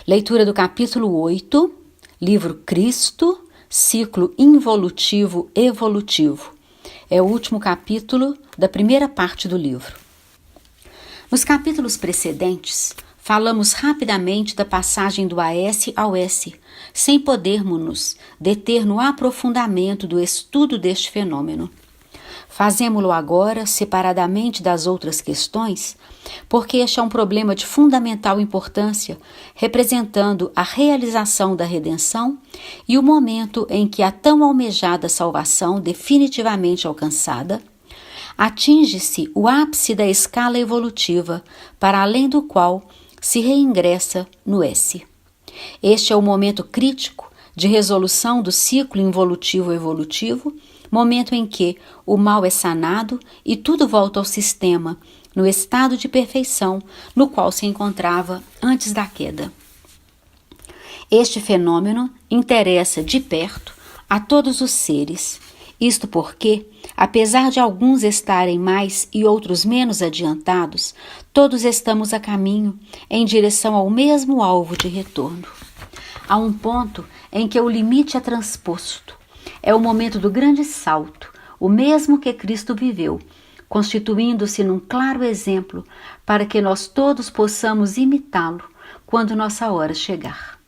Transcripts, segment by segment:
Leitura do capítulo 8, livro Cristo, ciclo involutivo-evolutivo. É o último capítulo da primeira parte do livro. Nos capítulos precedentes, falamos rapidamente da passagem do AS ao S, sem podermos-nos deter no aprofundamento do estudo deste fenômeno. Fazemo-lo agora separadamente das outras questões, porque este é um problema de fundamental importância, representando a realização da redenção e o momento em que a tão almejada salvação, definitivamente alcançada, atinge-se o ápice da escala evolutiva, para além do qual se reingressa no S. Este é o momento crítico de resolução do ciclo involutivo-evolutivo, momento em que o mal é sanado e tudo volta ao sistema, no estado de perfeição no qual se encontrava antes da queda. Este fenômeno interessa de perto a todos os seres, isto porque, apesar de alguns estarem mais e outros menos adiantados, todos estamos a caminho em direção ao mesmo alvo de retorno. Há um ponto em que o limite é transposto. É o momento do grande salto, o mesmo que Cristo viveu, constituindo-se num claro exemplo para que nós todos possamos imitá-lo quando nossa hora chegar.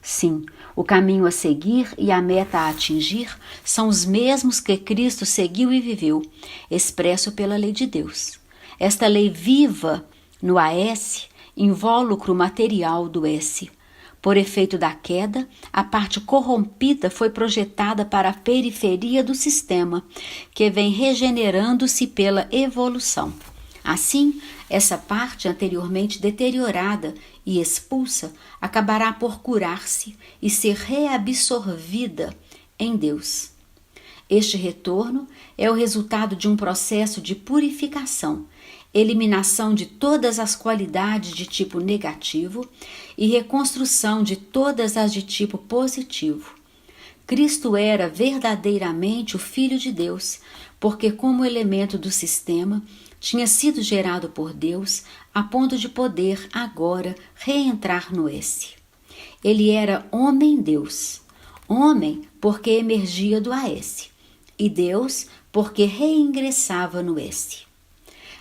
Sim, o caminho a seguir e a meta a atingir são os mesmos que Cristo seguiu e viveu, expresso pela lei de Deus. Esta lei viva no AS, invólucro material do S. Por efeito da queda, a parte corrompida foi projetada para a periferia do sistema, que vem regenerando-se pela evolução. Assim, essa parte anteriormente deteriorada e expulsa acabará por curar-se e ser reabsorvida em Deus. Este retorno é o resultado de um processo de purificação, eliminação de todas as qualidades de tipo negativo e reconstrução de todas as de tipo positivo. Cristo era verdadeiramente o Filho de Deus, porque como elemento do sistema tinha sido gerado por Deus a ponto de poder agora reentrar no S. Ele era homem-Deus, homem porque emergia do AS, e Deus porque reingressava no S.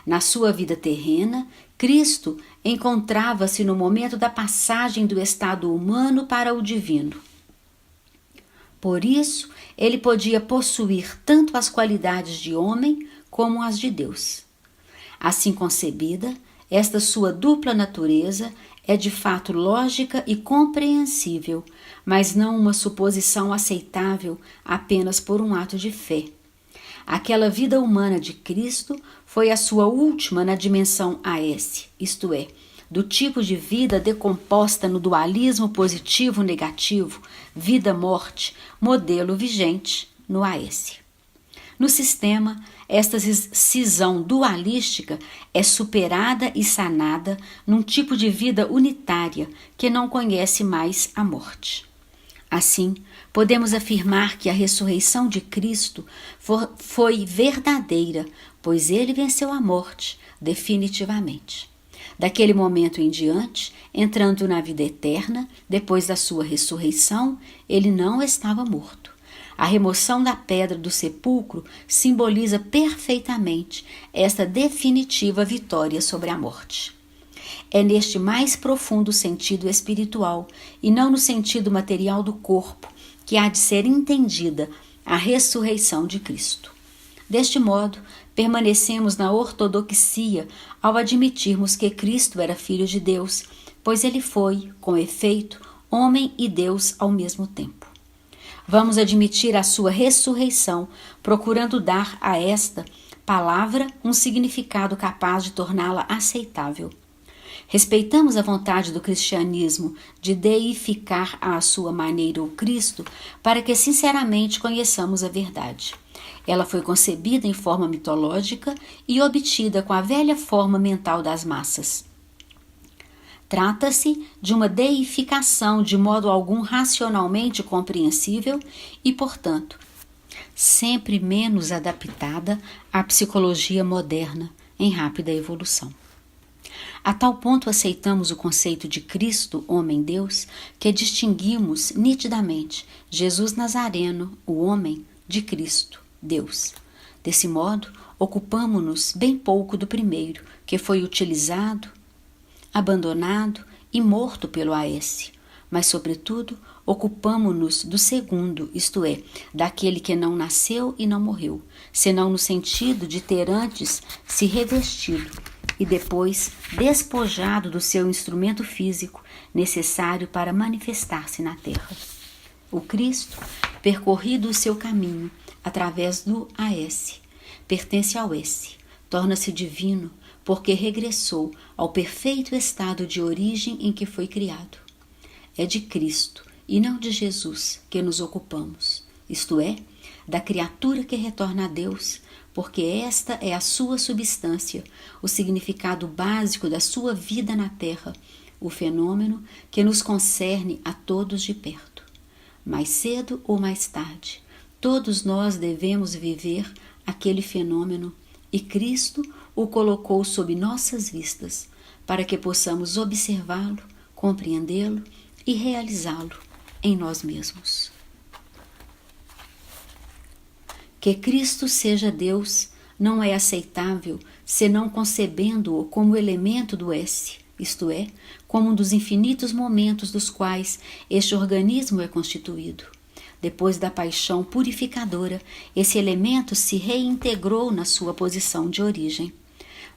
Na sua vida terrena, Cristo encontrava-se no momento da passagem do estado humano para o divino. Por isso, ele podia possuir tanto as qualidades de homem como as de Deus. Assim concebida, esta sua dupla natureza é de fato lógica e compreensível, mas não uma suposição aceitável apenas por um ato de fé. Aquela vida humana de Cristo foi a sua última na dimensão AS, isto é, do tipo de vida decomposta no dualismo positivo-negativo, vida-morte, modelo vigente no AS. No sistema, esta cisão dualística é superada e sanada num tipo de vida unitária que não conhece mais a morte. Assim, podemos afirmar que a ressurreição de Cristo foi verdadeira, pois ele venceu a morte definitivamente. Daquele momento em diante, entrando na vida eterna, depois da sua ressurreição, ele não estava morto. A remoção da pedra do sepulcro simboliza perfeitamente esta definitiva vitória sobre a morte. É neste mais profundo sentido espiritual, e não no sentido material do corpo, que há de ser entendida a ressurreição de Cristo. Deste modo, permanecemos na ortodoxia ao admitirmos que Cristo era Filho de Deus, pois ele foi, com efeito, homem e Deus ao mesmo tempo. Vamos admitir a sua ressurreição, procurando dar a esta palavra um significado capaz de torná-la aceitável. Respeitamos a vontade do cristianismo de deificar à sua maneira o Cristo para que sinceramente conheçamos a verdade. Ela foi concebida em forma mitológica e obtida com a velha forma mental das massas. Trata-se de uma deificação de modo algum racionalmente compreensível e, portanto, sempre menos adaptada à psicologia moderna em rápida evolução. A tal ponto aceitamos o conceito de Cristo, homem-Deus, que distinguimos nitidamente Jesus Nazareno, o homem, de Cristo, Deus. Desse modo, ocupamo-nos bem pouco do primeiro, que foi utilizado, abandonado e morto pelo Aécio, mas, sobretudo, ocupamo-nos do segundo, isto é, daquele que não nasceu e não morreu, senão no sentido de ter antes se revestido e depois despojado do seu instrumento físico necessário para manifestar-se na terra. O Cristo, percorrido o seu caminho através do Aécio, pertence ao Esse, torna-se divino porque regressou ao perfeito estado de origem em que foi criado. É de Cristo e não de Jesus que nos ocupamos, isto é, da criatura que retorna a Deus, porque esta é a sua substância, o significado básico da sua vida na terra, o fenômeno que nos concerne a todos de perto. Mais cedo ou mais tarde, todos nós devemos viver aquele fenômeno e Cristo o colocou sob nossas vistas, para que possamos observá-lo, compreendê-lo e realizá-lo em nós mesmos. Que Cristo seja Deus não é aceitável senão concebendo-o como elemento do Esse, isto é, como um dos infinitos momentos dos quais este organismo é constituído. Depois da paixão purificadora, esse elemento se reintegrou na sua posição de origem.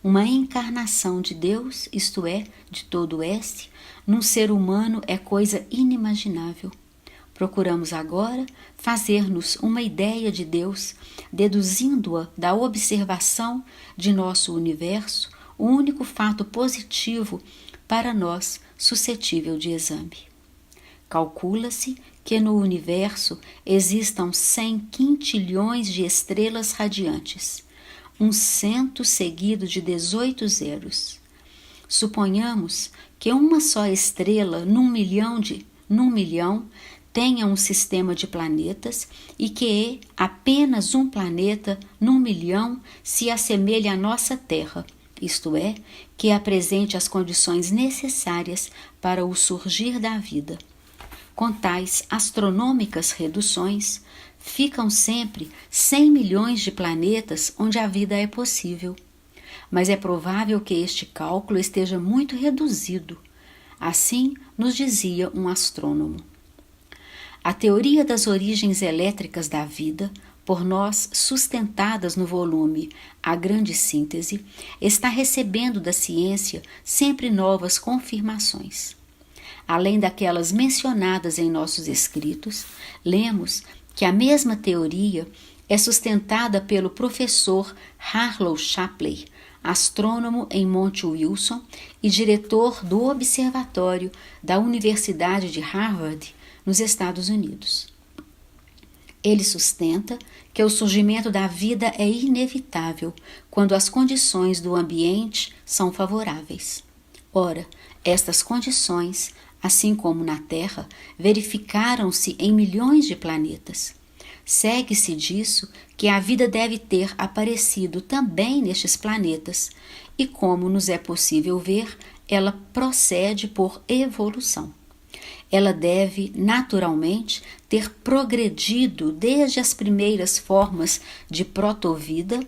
Uma encarnação de Deus, isto é, de todo o Esse, num ser humano é coisa inimaginável. Procuramos agora fazer-nos uma ideia de Deus, deduzindo-a da observação de nosso universo, o único fato positivo para nós suscetível de exame. Calcula-se que no universo existam 100 quintilhões de estrelas radiantes, um 100 seguido de 18 zeros. Suponhamos que uma só estrela num milhão tenha um sistema de planetas e que apenas um planeta num milhão se assemelhe à nossa Terra, isto é, que apresente as condições necessárias para o surgir da vida. Com tais astronômicas reduções, ficam sempre 100 milhões de planetas onde a vida é possível. Mas é provável que este cálculo esteja muito reduzido. Assim nos dizia um astrônomo. A teoria das origens elétricas da vida, por nós sustentadas no volume A Grande Síntese, está recebendo da ciência sempre novas confirmações. Além daquelas mencionadas em nossos escritos, lemos que a mesma teoria é sustentada pelo professor Harlow Shapley, astrônomo em Monte Wilson e diretor do Observatório da Universidade de Harvard, nos Estados Unidos. Ele sustenta que o surgimento da vida é inevitável quando as condições do ambiente são favoráveis. Ora, estas condições, assim como na Terra, verificaram-se em milhões de planetas. Segue-se disso que a vida deve ter aparecido também nestes planetas, e como nos é possível ver, ela procede por evolução. Ela deve, naturalmente, ter progredido desde as primeiras formas de protovida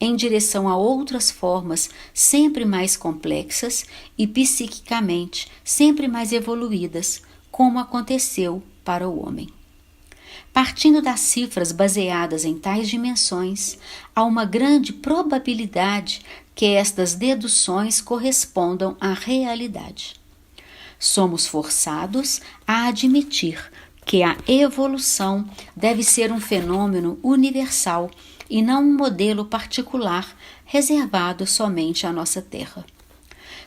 em direção a outras formas sempre mais complexas e psiquicamente sempre mais evoluídas, como aconteceu para o homem. Partindo das cifras baseadas em tais dimensões, há uma grande probabilidade que estas deduções correspondam à realidade. Somos forçados a admitir que a evolução deve ser um fenômeno universal e não um modelo particular reservado somente à nossa Terra.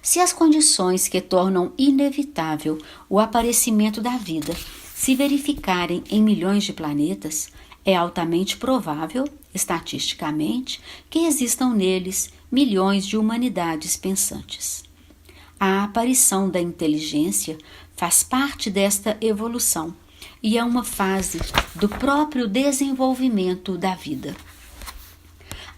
Se as condições que tornam inevitável o aparecimento da vida se verificarem em milhões de planetas, é altamente provável, estatisticamente, que existam neles milhões de humanidades pensantes. A aparição da inteligência faz parte desta evolução e é uma fase do próprio desenvolvimento da vida.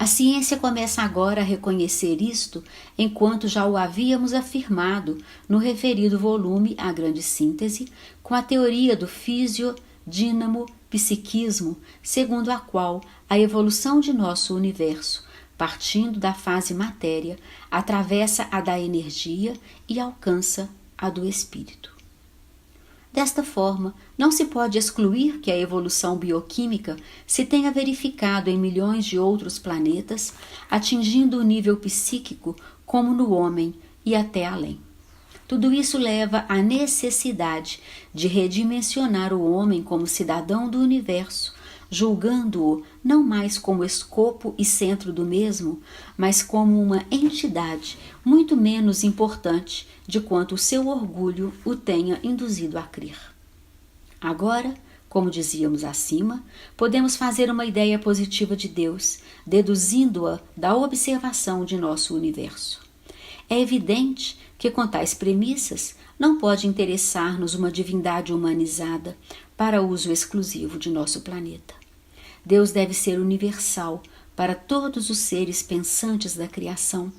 A ciência começa agora a reconhecer isto, enquanto já o havíamos afirmado no referido volume A Grande Síntese, com a teoria do físio-dínamo-psiquismo, segundo a qual a evolução de nosso universo, partindo da fase matéria, atravessa a da energia e alcança a do espírito. Desta forma, não se pode excluir que a evolução bioquímica se tenha verificado em milhões de outros planetas, atingindo o nível psíquico como no homem e até além. Tudo isso leva à necessidade de redimensionar o homem como cidadão do universo, julgando-o não mais como escopo e centro do mesmo, mas como uma entidade muito menos importante de quanto o seu orgulho o tenha induzido a crer. Agora, como dizíamos acima, podemos fazer uma ideia positiva de Deus, deduzindo-a da observação de nosso universo. É evidente que, com tais premissas, não pode interessar-nos uma divindade humanizada para uso exclusivo de nosso planeta. Deus deve ser universal para todos os seres pensantes da criação,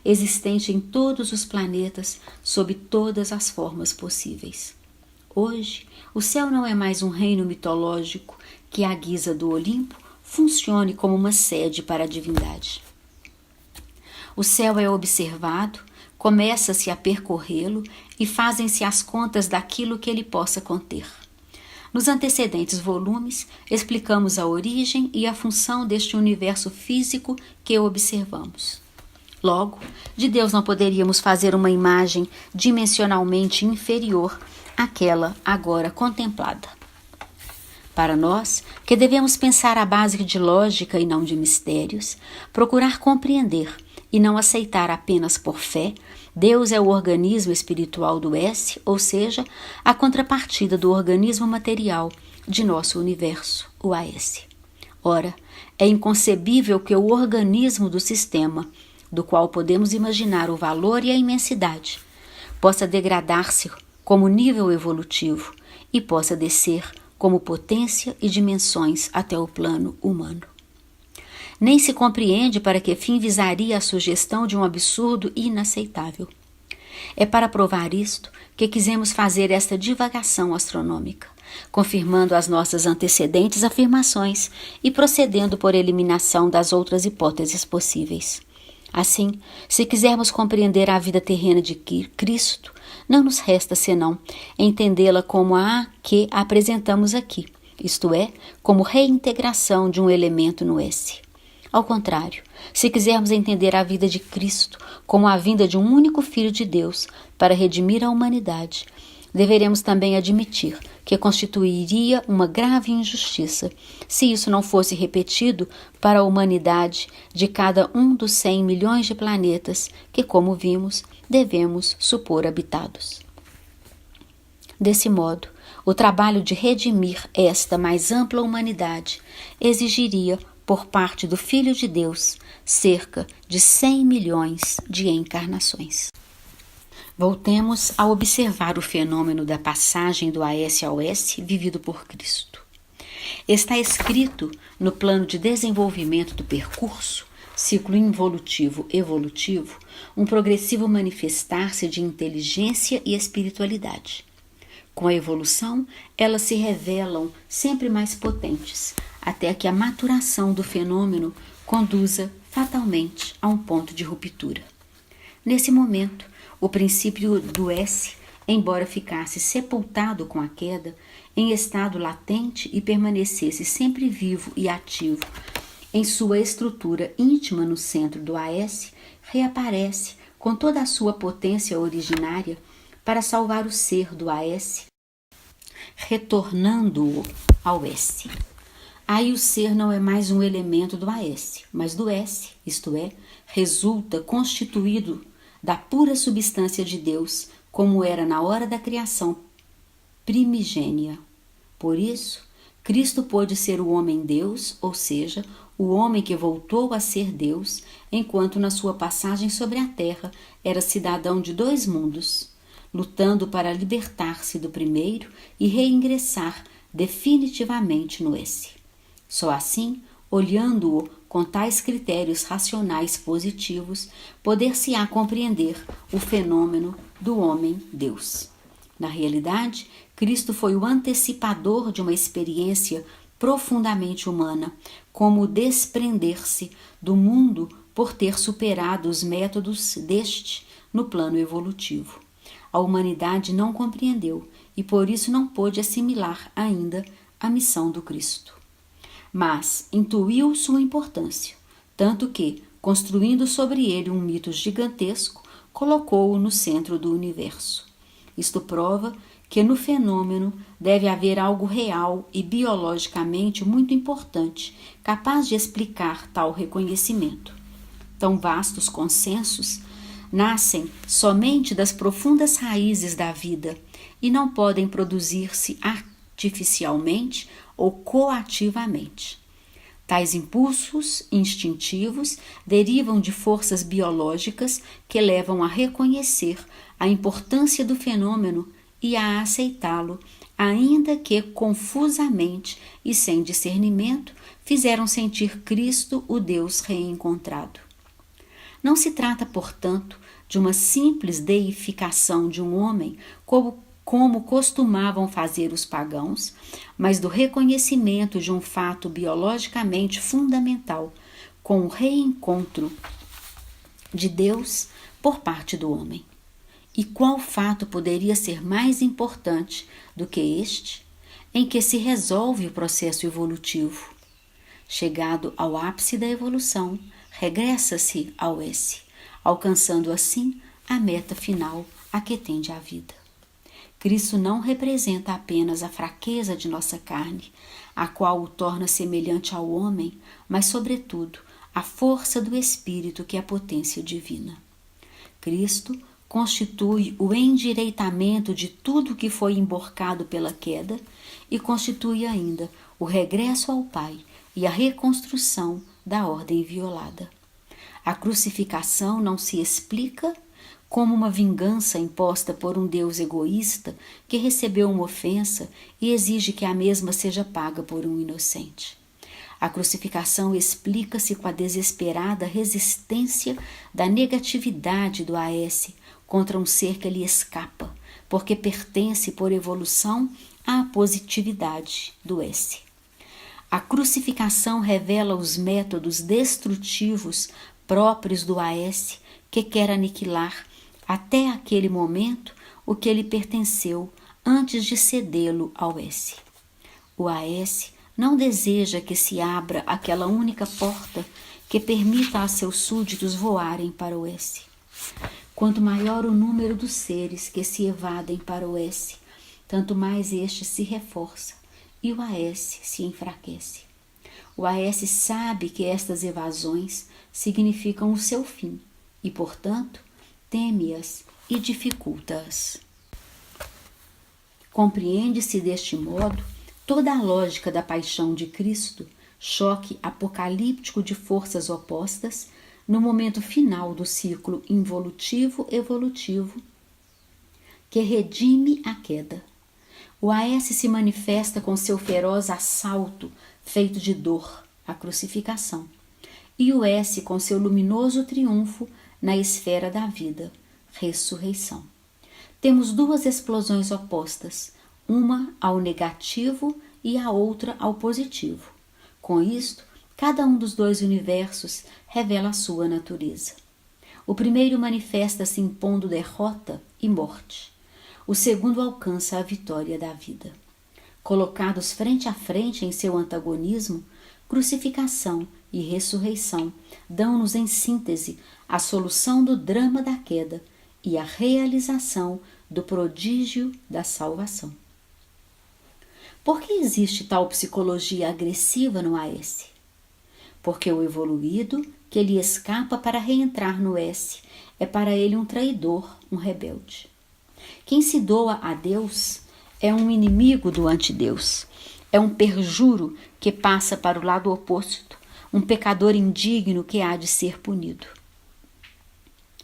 existente em todos os planetas, sob todas as formas possíveis. Hoje, o céu não é mais um reino mitológico que, à guisa do Olimpo, funcione como uma sede para a divindade. O céu é observado, começa-se a percorrê-lo e fazem-se as contas daquilo que ele possa conter. Nos antecedentes volumes, explicamos a origem e a função deste universo físico que observamos. Logo, de Deus não poderíamos fazer uma imagem dimensionalmente inferior àquela agora contemplada. Para nós, que devemos pensar a base de lógica e não de mistérios, procurar compreender e não aceitar apenas por fé, Deus é o organismo espiritual do S, ou seja, a contrapartida do organismo material de nosso universo, o AS. Ora, é inconcebível que o organismo do sistema, do qual podemos imaginar o valor e a imensidade, possa degradar-se como nível evolutivo e possa descer como potência e dimensões até o plano humano. Nem se compreende para que fim visaria a sugestão de um absurdo inaceitável. É para provar isto que quisemos fazer esta divagação astronômica, confirmando as nossas antecedentes afirmações e procedendo por eliminação das outras hipóteses possíveis. Assim, se quisermos compreender a vida terrena de Cristo, não nos resta senão entendê-la como a que apresentamos aqui, isto é, como reintegração de um elemento no S. Ao contrário, se quisermos entender a vida de Cristo como a vinda de um único Filho de Deus para redimir a humanidade, deveremos também admitir que constituiria uma grave injustiça se isso não fosse repetido para a humanidade de cada um dos 100 milhões de planetas que, como vimos, devemos supor habitados. Desse modo, o trabalho de redimir esta mais ampla humanidade exigiria, por parte do Filho de Deus, cerca de 100 milhões de encarnações. Voltemos a observar o fenômeno da passagem do AS ao S vivido por Cristo. Está escrito no plano de desenvolvimento do percurso, ciclo involutivo-evolutivo, um progressivo manifestar-se de inteligência e espiritualidade. Com a evolução, elas se revelam sempre mais potentes, até que a maturação do fenômeno conduza fatalmente a um ponto de ruptura. Nesse momento, o princípio do S, embora ficasse sepultado com a queda, em estado latente e permanecesse sempre vivo e ativo, em sua estrutura íntima no centro do AS, reaparece com toda a sua potência originária para salvar o ser do AS, retornando-o ao S. Aí o ser não é mais um elemento do AS, mas do S, isto é, resulta constituído da pura substância de Deus, como era na hora da criação primigênia. Por isso, Cristo pôde ser o homem-Deus, ou seja, o homem que voltou a ser Deus, enquanto na sua passagem sobre a terra era cidadão de 2 mundos, lutando para libertar-se do primeiro e reingressar definitivamente no S. Só assim, olhando-o com tais critérios racionais positivos, poder-se-á compreender o fenômeno do homem-Deus. Na realidade, Cristo foi o antecipador de uma experiência profundamente humana, como o desprender-se do mundo por ter superado os métodos deste no plano evolutivo. A humanidade não compreendeu e por isso não pôde assimilar ainda a missão do Cristo. Mas intuiu sua importância, tanto que, construindo sobre ele um mito gigantesco, colocou-o no centro do universo. Isto prova que no fenômeno deve haver algo real e biologicamente muito importante, capaz de explicar tal reconhecimento. Tão vastos consensos nascem somente das profundas raízes da vida e não podem produzir-se artificialmente ou coativamente. Tais impulsos instintivos derivam de forças biológicas que levam a reconhecer a importância do fenômeno e a aceitá-lo, ainda que confusamente e sem discernimento, fizeram sentir Cristo o Deus reencontrado. Não se trata, portanto, de uma simples deificação de um homem, como costumavam fazer os pagãos, mas do reconhecimento de um fato biologicamente fundamental, com o reencontro de Deus por parte do homem. E qual fato poderia ser mais importante do que este, em que se resolve o processo evolutivo? Chegado ao ápice da evolução, regressa-se ao S, alcançando assim a meta final a que tende a vida. Cristo não representa apenas a fraqueza de nossa carne, a qual o torna semelhante ao homem, mas, sobretudo, a força do Espírito que é a potência divina. Cristo constitui o endireitamento de tudo que foi emborcado pela queda e constitui ainda o regresso ao Pai e a reconstrução da ordem violada. A crucificação não se explica como uma vingança imposta por um Deus egoísta que recebeu uma ofensa e exige que a mesma seja paga por um inocente. A crucificação explica-se com a desesperada resistência da negatividade do AS contra um ser que lhe escapa, porque pertence por evolução à positividade do S. A crucificação revela os métodos destrutivos próprios do AS que quer aniquilar até aquele momento o que lhe pertenceu antes de cedê-lo ao S. O AS não deseja que se abra aquela única porta que permita a seus súditos voarem para o S. Quanto maior o número dos seres que se evadem para o S, tanto mais este se reforça e o AS se enfraquece. O AS sabe que estas evasões significam o seu fim e, portanto, teme-as e dificulta-as. Compreende-se deste modo toda a lógica da paixão de Cristo, choque apocalíptico de forças opostas, no momento final do ciclo involutivo-evolutivo que redime a queda. O AS se manifesta com seu feroz assalto feito de dor, a crucificação, e o S com seu luminoso triunfo na esfera da vida, ressurreição. Temos duas explosões opostas, uma ao negativo e a outra ao positivo. Com isto, cada um dos dois universos revela a sua natureza. O primeiro manifesta-se impondo derrota e morte. O segundo alcança a vitória da vida. Colocados frente a frente em seu antagonismo, crucificação e ressurreição dão-nos em síntese a solução do drama da queda e a realização do prodígio da salvação. Por que existe tal psicologia agressiva no AS? Porque o evoluído que lhe escapa para reentrar no S é para ele um traidor, um rebelde. Quem se doa a Deus é um inimigo do antideus, é um perjuro que passa para o lado oposto, um pecador indigno que há de ser punido.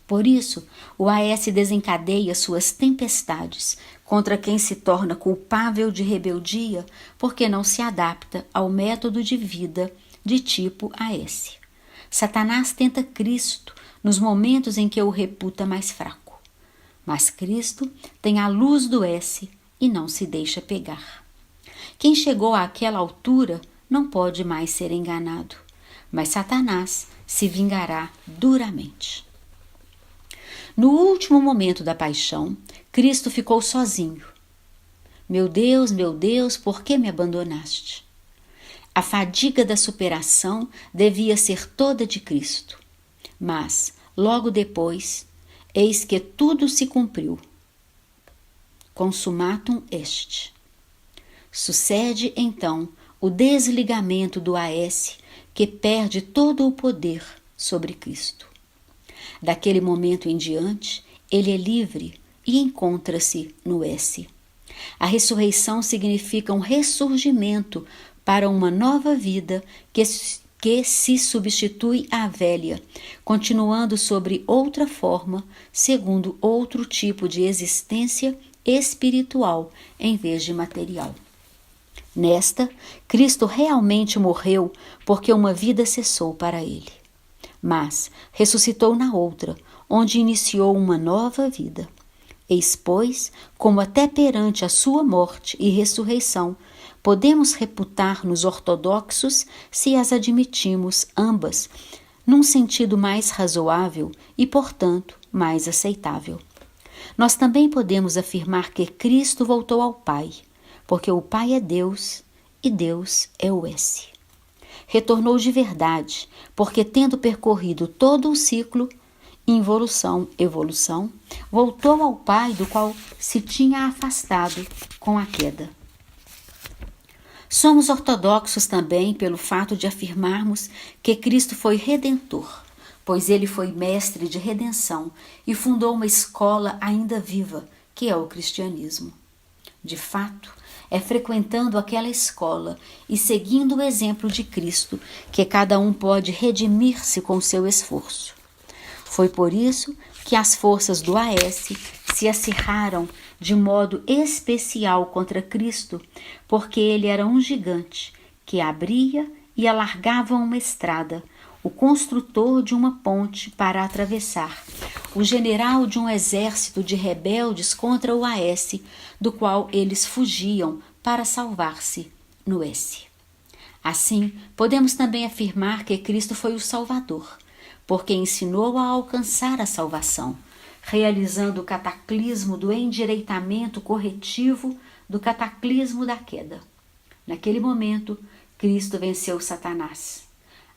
Por isso, o AS desencadeia suas tempestades contra quem se torna culpável de rebeldia porque não se adapta ao método de vida de tipo AS. Satanás tenta Cristo nos momentos em que o reputa mais fraco. Mas Cristo tem a luz do S e não se deixa pegar. Quem chegou àquela altura não pode mais ser enganado, mas Satanás se vingará duramente. No último momento da paixão, Cristo ficou sozinho. Meu Deus, por que me abandonaste? A fadiga da superação devia ser toda de Cristo. Mas, logo depois, eis que tudo se cumpriu. Consumatum est. Sucede, então, o desligamento do AS, que perde todo o poder sobre Cristo. Daquele momento em diante, ele é livre e encontra-se no S. A ressurreição significa um ressurgimento para uma nova vida que se substitui à velha, continuando sobre outra forma, segundo outro tipo de existência espiritual em vez de material. Nesta, Cristo realmente morreu porque uma vida cessou para ele. Mas ressuscitou na outra, onde iniciou uma nova vida. Eis, pois, como até perante a sua morte e ressurreição, podemos reputar-nos ortodoxos se as admitimos ambas, num sentido mais razoável e, portanto, mais aceitável. Nós também podemos afirmar que Cristo voltou ao Pai, porque o Pai é Deus e Deus é o S. Retornou de verdade, porque tendo percorrido todo o ciclo, involução, evolução, voltou ao Pai do qual se tinha afastado com a queda. Somos ortodoxos também pelo fato de afirmarmos que Cristo foi redentor, pois ele foi mestre de redenção e fundou uma escola ainda viva, que é o cristianismo. De fato, é frequentando aquela escola e seguindo o exemplo de Cristo que cada um pode redimir-se com seu esforço. Foi por isso que as forças do AS se acirraram de modo especial contra Cristo, porque ele era um gigante que abria e alargava uma estrada, o construtor de uma ponte para atravessar, o general de um exército de rebeldes contra o AS, do qual eles fugiam para salvar-se no S. Assim, podemos também afirmar que Cristo foi o Salvador, porque ensinou a alcançar a salvação, realizando o cataclismo do endireitamento corretivo do cataclismo da queda. Naquele momento, Cristo venceu Satanás.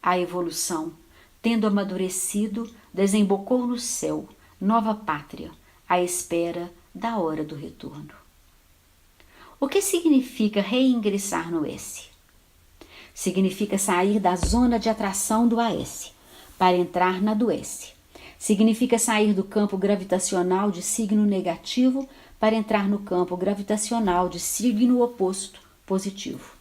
A evolução, tendo amadurecido, desembocou no céu, nova pátria, à espera da hora do retorno. O que significa reingressar no S? Significa sair da zona de atração do AS para entrar na do S. Significa sair do campo gravitacional de signo negativo para entrar no campo gravitacional de signo oposto, positivo.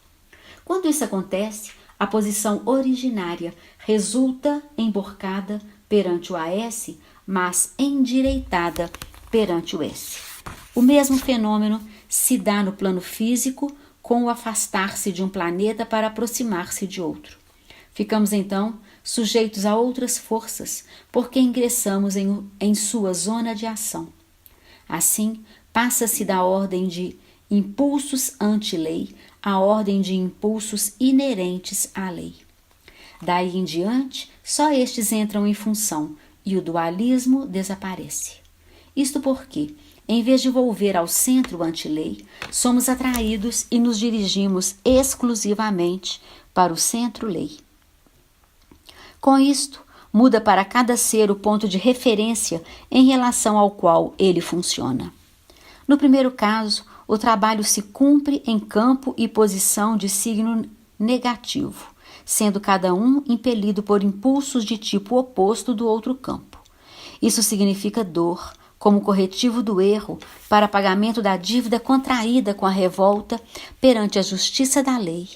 Quando isso acontece, a posição originária resulta emborcada perante o AS, mas endireitada perante o S. O mesmo fenômeno se dá no plano físico com o afastar-se de um planeta para aproximar-se de outro. Ficamos, então, sujeitos a outras forças, porque ingressamos em sua zona de ação. Assim, passa-se da ordem de impulsos anti-lei à ordem de impulsos inerentes à lei. Daí em diante, só estes entram em função e o dualismo desaparece. Isto porque, em vez de volver ao centro anti-lei, somos atraídos e nos dirigimos exclusivamente para o centro-lei. Com isto, muda para cada ser o ponto de referência em relação ao qual ele funciona. No primeiro caso, o trabalho se cumpre em campo e posição de signo negativo, sendo cada um impelido por impulsos de tipo oposto do outro campo. Isso significa dor, como corretivo do erro para pagamento da dívida contraída com a revolta perante a justiça da lei.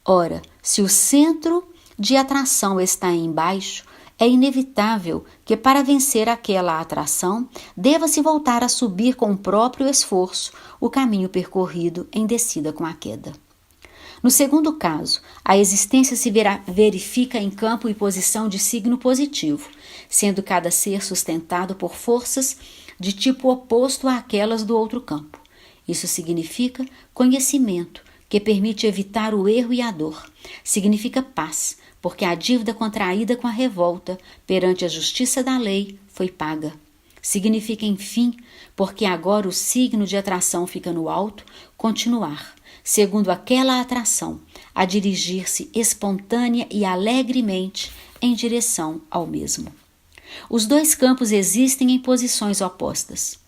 Ora, se o centro de atração está embaixo, é inevitável que para vencer aquela atração deva-se voltar a subir com o próprio esforço o caminho percorrido em descida com a queda. No segundo caso, a existência se verifica em campo e posição de signo positivo, sendo cada ser sustentado por forças de tipo oposto àquelas do outro campo. Isso significa conhecimento, que permite evitar o erro e a dor. Significa paz, porque a dívida contraída com a revolta perante a justiça da lei foi paga. Significa, enfim, porque agora o signo de atração fica no alto, continuar, segundo aquela atração, a dirigir-se espontânea e alegremente em direção ao mesmo. Os dois campos existem em posições opostas.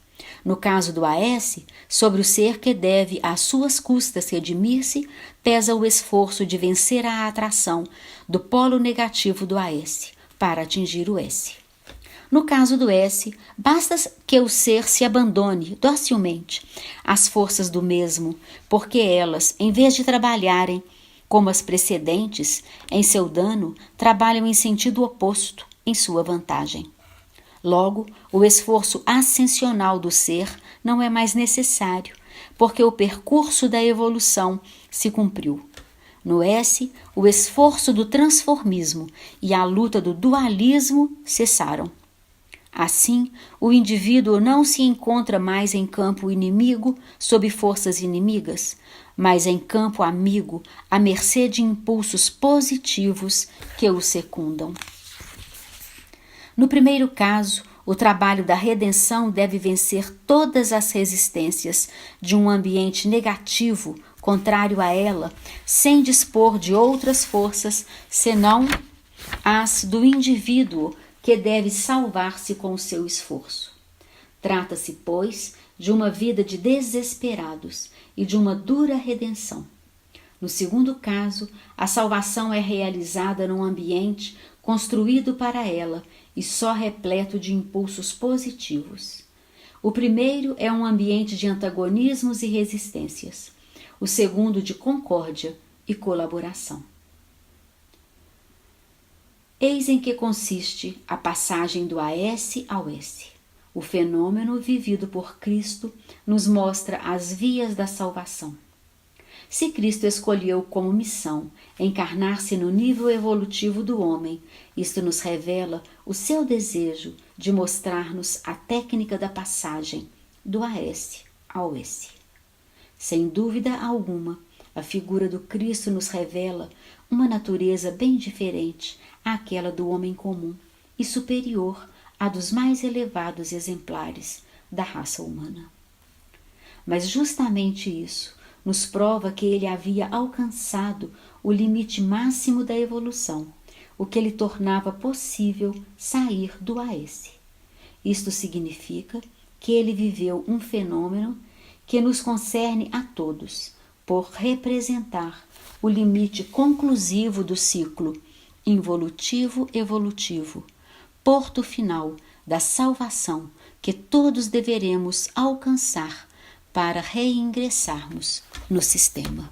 No caso do AS, sobre o ser que deve às suas custas redimir-se, pesa o esforço de vencer a atração do polo negativo do AS para atingir o S. No caso do S, basta que o ser se abandone docilmente às forças do mesmo, porque elas, em vez de trabalharem como as precedentes, em seu dano, trabalham em sentido oposto, em sua vantagem. Logo, o esforço ascensional do ser não é mais necessário, porque o percurso da evolução se cumpriu. No S, o esforço do transformismo e a luta do dualismo cessaram. Assim, o indivíduo não se encontra mais em campo inimigo sob forças inimigas, mas em campo amigo, à mercê de impulsos positivos que o secundam. No primeiro caso, o trabalho da redenção deve vencer todas as resistências de um ambiente negativo, contrário a ela, sem dispor de outras forças, senão as do indivíduo, que deve salvar-se com o seu esforço. Trata-se, pois, de uma vida de desesperados e de uma dura redenção. No segundo caso, a salvação é realizada num ambiente construído para ela e só repleto de impulsos positivos. O primeiro é um ambiente de antagonismos e resistências. O segundo de concórdia e colaboração. Eis em que consiste a passagem do AS ao S. O fenômeno vivido por Cristo nos mostra as vias da salvação. Se Cristo escolheu como missão encarnar-se no nível evolutivo do homem, isto nos revela o seu desejo de mostrar-nos a técnica da passagem do AS ao S. Sem dúvida alguma, a figura do Cristo nos revela uma natureza bem diferente àquela do homem comum e superior à dos mais elevados exemplares da raça humana. Mas justamente isso nos prova que ele havia alcançado o limite máximo da evolução, o que lhe tornava possível sair do AS. Isto significa que ele viveu um fenômeno que nos concerne a todos, por representar o limite conclusivo do ciclo involutivo-evolutivo, porto final da salvação que todos deveremos alcançar para reingressarmos no sistema.